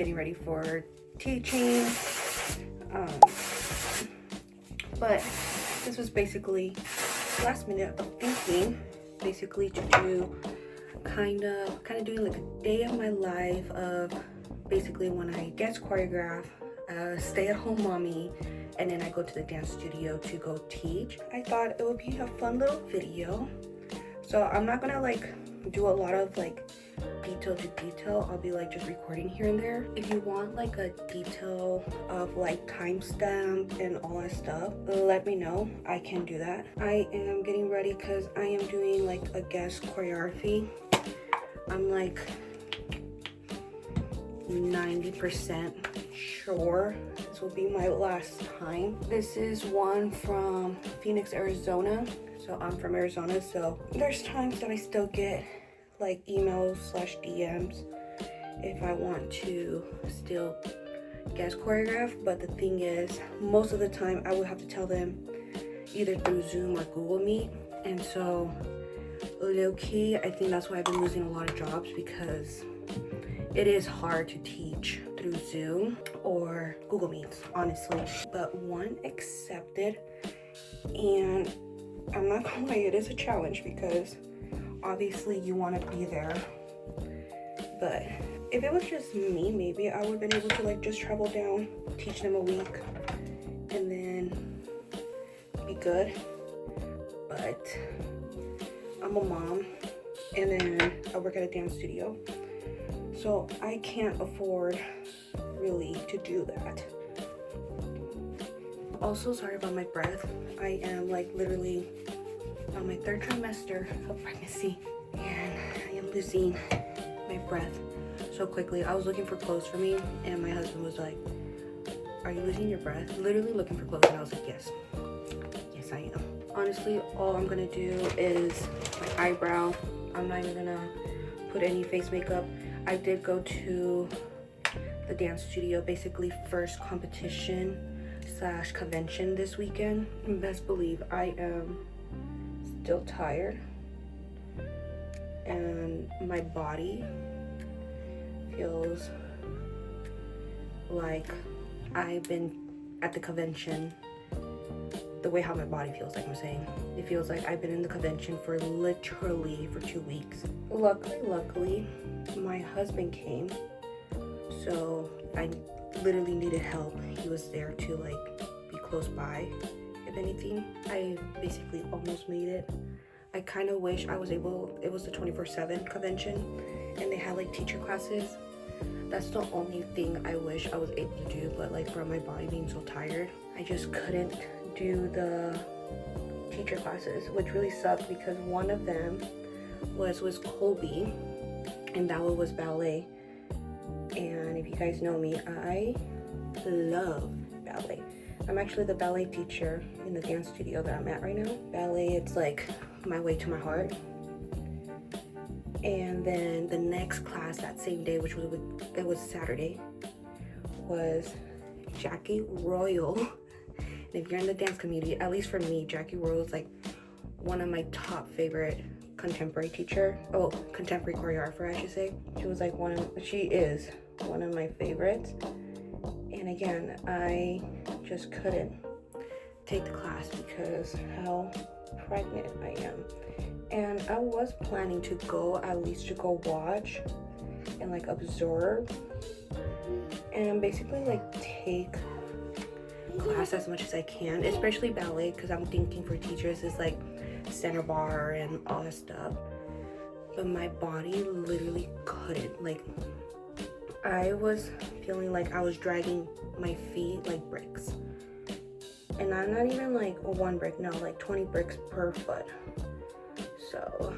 getting ready for teaching. But this was basically last minute of thinking, basically to do kind of doing like a day of my life of basically when I dance choreograph, stay-at-home mommy, and then I go to the dance studio to go teach. I thought it would be a fun little video. So I'm not gonna like do a lot of like detail to detail. I'll be like just recording here and there. If you want like a detail of like timestamp and all that stuff, let me know. I can do that. I am getting ready because I am doing like a guest choreography. I'm like 90% sure this will be my last time. This is one from Phoenix, Arizona. So I'm from Arizona, so there's times that I still get like emails / DMs if I want to still guest choreograph. But the thing is, most of the time I would have to tell them either through Zoom or Google Meet. And so low-key, I think that's why I've been losing a lot of jobs, because it is hard to teach through Zoom or Google Meets, honestly. But one accepted, and I'm not gonna lie, it is a challenge because obviously you want to be there. But if it was just me, maybe I would have been able to like just travel down, teach them a week, and then be good. But I'm a mom, and then I work at a dance studio, so I can't afford really to do that. Also, sorry about my breath. I am like literally on my 3rd trimester of pregnancy, and I am losing my breath so quickly. I was looking for clothes for me, and my husband was like, "Are you losing your breath?" Literally looking for clothes, and I was like, yes I am. Honestly, all I'm gonna do is my eyebrow. I'm not even gonna put any face makeup. I did go to the dance studio, basically first competition / convention this weekend. And best believe I am still tired, and my body feels like I've been at the convention. The way how my body feels, like I'm saying, it feels like I've been in the convention for literally for 2 weeks. Luckily, my husband came, so I literally needed help. He was there to like be close by. If anything, I basically almost made it. I kind of wish I was able, it was the 24/7 convention, and they had like teacher classes. That's the only thing I wish I was able to do, but like from my body being so tired, I just couldn't do the teacher classes, which really sucked because one of them was Colby, and that one was ballet. And if you guys know me, I love ballet. I'm actually the ballet teacher in the dance studio that I'm at right now. Ballet, it's like my way to my heart. And then the next class that same day, which was Saturday, was Jackie Royal. And if you're in the dance community, at least for me, Jackie Royal is like one of my top favorite contemporary contemporary choreographer, I should say. She is one of my favorites. And again, I just couldn't take the class because how pregnant I am. And I was planning to go, at least to go watch and like absorb and basically like take class as much as I can, especially ballet, because I'm thinking for teachers is like center bar and all that stuff. But my body literally couldn't. Like, I was feeling like I was dragging my feet like bricks, and I'm not even like one brick, no, like 20 bricks per foot. So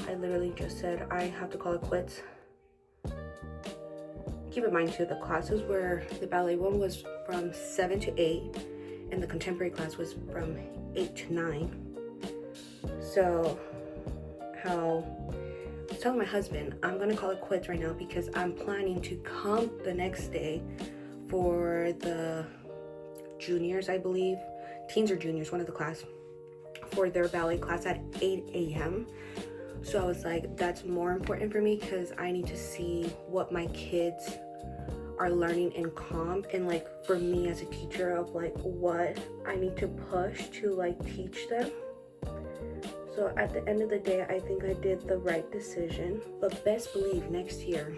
I literally just said I have to call it quits. Keep in mind too, the classes were, the ballet one was from 7 to 8, and the contemporary class was from 8 to 9. So how I was telling my husband, I'm gonna call it quits right now because I'm planning to come the next day for the juniors, I believe, teens or juniors, one of the class, for their ballet class at 8 a.m. So I was like, that's more important for me because I need to see what my kids are learning in comp, and like for me as a teacher of like what I need to push to like teach them. So at the end of the day, I think I did the right decision. But best believe next year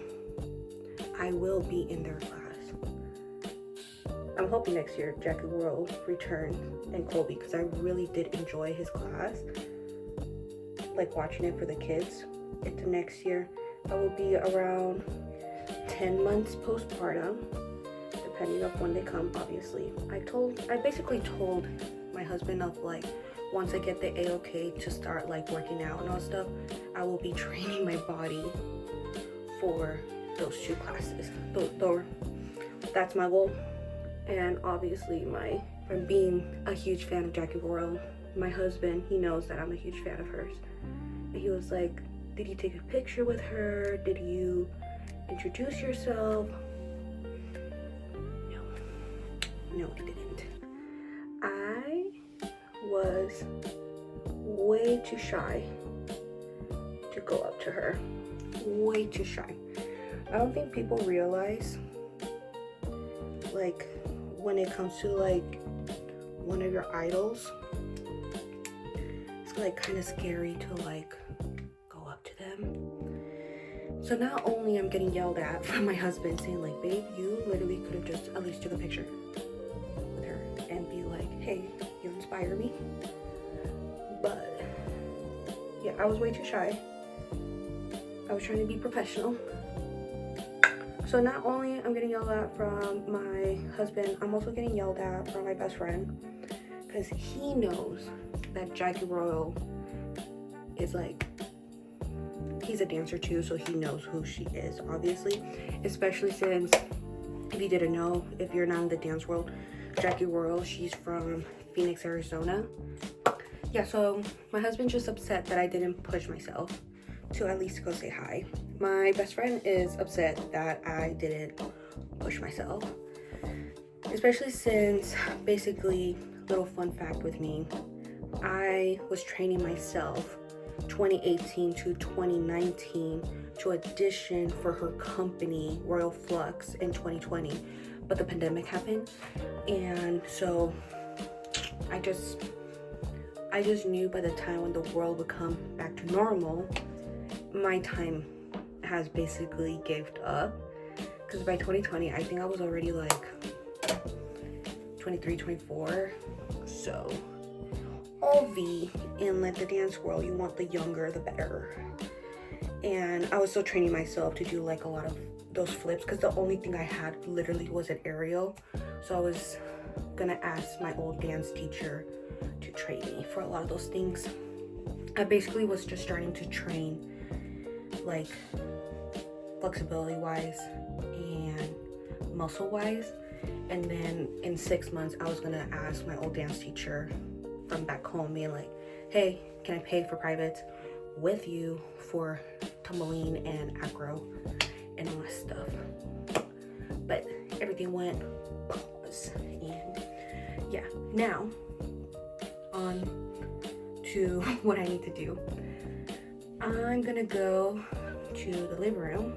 I will be in their class. I'm hoping next year Jackie will return and Colby, because I really did enjoy his class, like watching it for the kids. Into next year I will be around 10 months postpartum, depending on when they come, obviously. I basically told my husband of like, once I get the A-OK to start like working out and all stuff, I will be training my body for those 2 classes. That's my goal. And obviously from being a huge fan of Jackie Royal, my husband, he knows that I'm a huge fan of hers. And he was like, did you take a picture with her? Did you introduce yourself? No, I didn't. I was way too shy to go up to her. Way too shy. I don't think people realize, like, when it comes to like one of your idols, it's like kind of scary to like go up to them. So not only I'm getting yelled at from my husband saying like, babe, you literally could have just at least took a picture with her and be like, hey, you inspire me. But yeah, I was way too shy. I was trying to be professional. So not only I'm getting yelled at from my husband, I'm also getting yelled at from my best friend, because he knows that Jackie Royal is like, he's a dancer too, so he knows who she is, obviously. Especially since, if you didn't know, if you're not in the dance world, Jackie Royal, she's from Phoenix, Arizona. Yeah, so my husband's just upset that I didn't push myself to at least go say hi. My best friend is upset that I didn't push myself. Especially since, basically, little fun fact with me, I was training myself 2018 to 2019 to audition for her company Royal Flux in 2020, but the pandemic happened, and so I just knew by the time when the world would come back to normal, my time has basically gaved up, because by 2020 I think I was already like 23, 24. So Ovi, in like the dance world, you want the younger the better. And I was still training myself to do like a lot of those flips, because the only thing I had literally was an aerial. So I was gonna ask my old dance teacher to train me for a lot of those things. I basically was just starting to train like flexibility wise and muscle wise, and then in 6 months I was gonna ask my old dance teacher from back home, being like, hey, can I pay for privates with you for tumbling and acro and all that stuff. But everything went pause, and yeah, now on to what I need to do. I'm gonna go to the living room.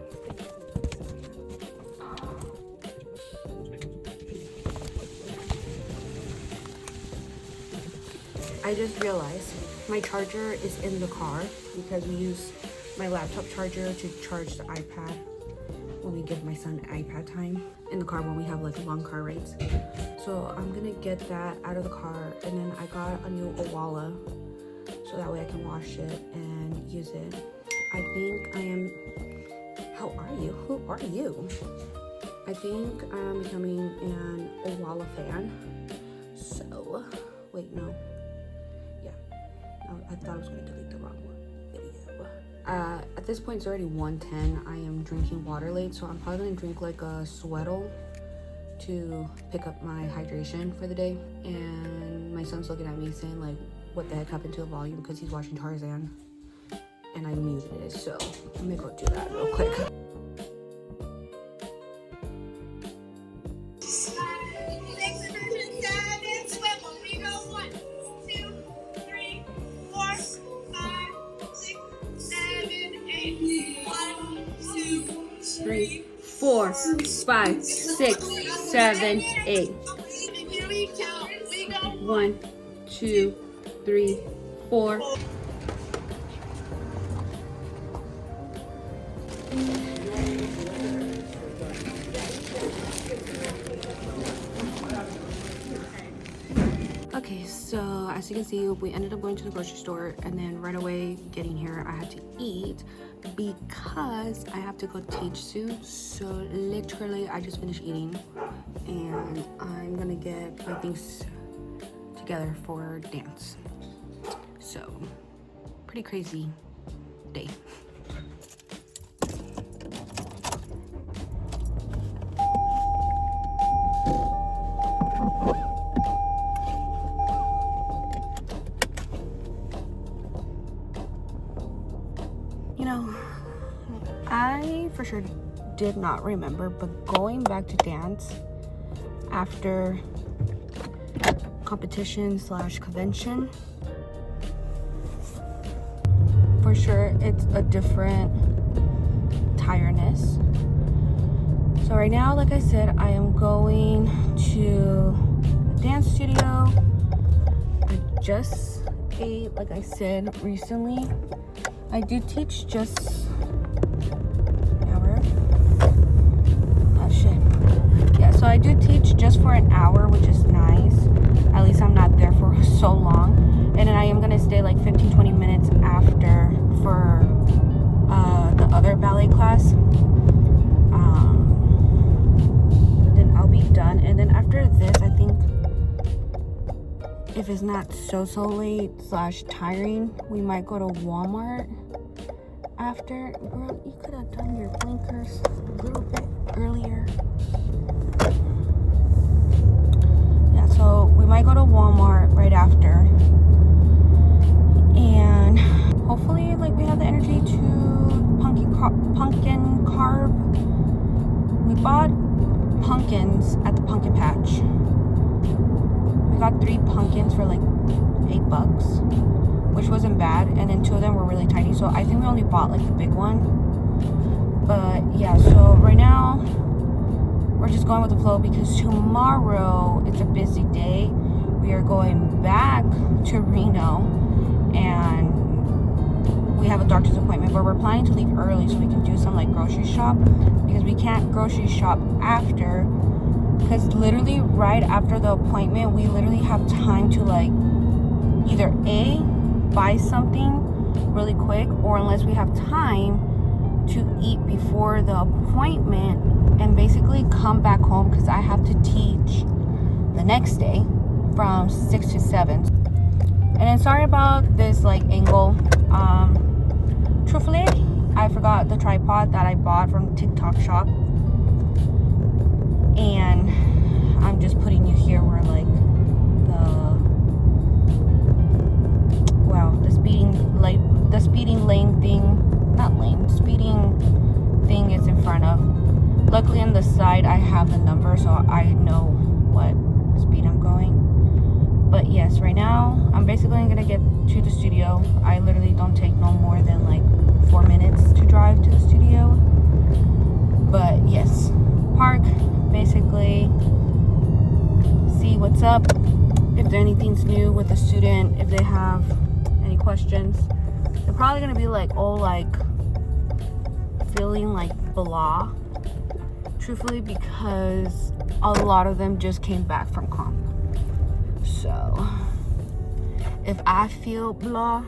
I just realized my charger is in the car, because we use my laptop charger to charge the iPad when we give my son iPad time in the car when we have like long car rides. So I'm gonna get that out of the car, and then I got a new Owala so that way I can wash it and use it. I think I am, how are you? Who are you? I think I'm becoming an Owala fan. So, wait, no. Yeah, no, I thought I was gonna delete the wrong video. At this point it's already 1:10. I am drinking water late, so I'm probably gonna drink like a Sweatle to pick up my hydration for the day. And my son's looking at me saying like, what the heck happened to the volume, because he's watching Tarzan and I muted it. So I'm gonna go do that real quick. 3, 4, 5, 6, 7, 8. 1, 2, 3, 4. Okay, so as you can see, we ended up going to the grocery store, and then right away getting here, I had to eat because I have to go teach soon. So literally, I just finished eating, and I'm gonna get my things together for dance. So pretty crazy day. You know, I for sure did not remember, but going back to dance after competition / convention, for sure it's a different tiredness. So right now, like I said, I am going to a dance studio. I just ate, like I said, recently. I do teach just an hour. Oh shit. Yeah, so I do teach just for an hour, which is nice. At least I'm not there for so long. And then I am gonna stay like 15-20 minutes after for the other ballet class. Then I'll be done. And then after this, I think if it's not so late / tiring, we might go to Walmart after. Girl, you could have done your blinkers a little bit earlier. Yeah, so we might go to Walmart right after, and hopefully like we have the energy to pumpkin carve. We bought pumpkins at the pumpkin patch. We got 3 pumpkins for like $8, which wasn't bad, and then 2 of them were really tiny, so I think we only bought like the big one. But yeah, so right now we're just going with the flow because tomorrow it's a busy day. We are going back to Reno, and we have a doctor's appointment, but we're planning to leave early so we can do some like grocery shop, because we can't grocery shop after, because literally right after the appointment we literally have time to like either A, buy something really quick, or unless we have time to eat before the appointment and basically come back home, because I have to teach the next day from 6 to 7. And then sorry about this like angle. Truthfully, I forgot the tripod that I bought from TikTok shop, and I'm just putting you here where like the speeding lane thing, not lane, speeding thing is in front of. Luckily on the side I have the number, so I know what speed I'm going. But yes, right now I'm basically gonna get to the studio. I literally don't take no more than like 4 minutes to drive to the studio. But yes, park, basically see what's up, if there anything's new with the student, if they have any questions. They're probably gonna be like all like feeling like blah, truthfully, because a lot of them just came back from comp. So if I feel blah,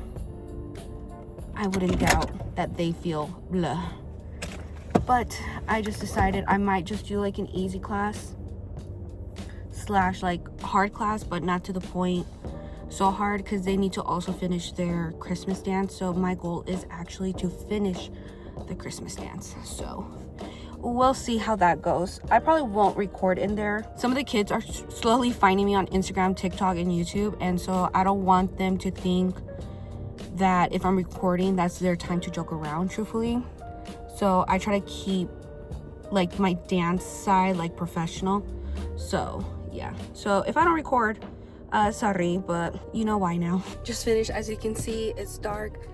I wouldn't doubt that they feel blah. But I just decided I might just do like an easy class / like hard class, but not to the point so hard, because they need to also finish their Christmas dance. So my goal is actually to finish the Christmas dance. So we'll see how that goes. I probably won't record in there. Some of the kids are slowly finding me on Instagram, TikTok, and YouTube, and so I don't want them to think that if I'm recording, that's their time to joke around, truthfully. So I try to keep like my dance side like professional. So yeah, so if I don't record, sorry, but you know why now. Just finished. As you can see, it's dark.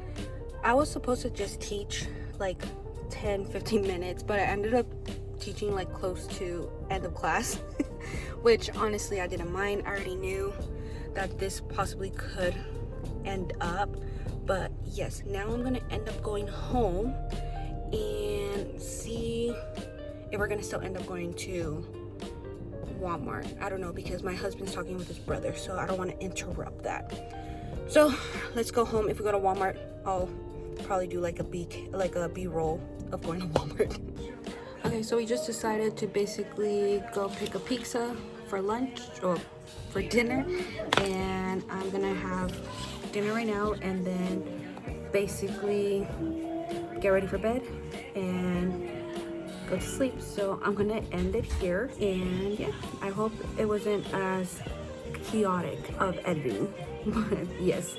I was supposed to just teach like 10-15 minutes, but I ended up teaching like close to end of class which honestly I didn't mind. I already knew that this possibly could end up, but yes, now I'm gonna end up going home and see if we're gonna still end up going to Walmart. I don't know, because my husband's talking with his brother, so I don't want to interrupt that. So let's go home. If we go to Walmart, I'll probably do like a B-roll of going to Walmart. Okay, so we just decided to basically go pick a pizza for lunch or for dinner, and I'm gonna have dinner right now and then basically get ready for bed and go to sleep. So I'm gonna end it here, and yeah, I hope it wasn't as chaotic of editing but yes,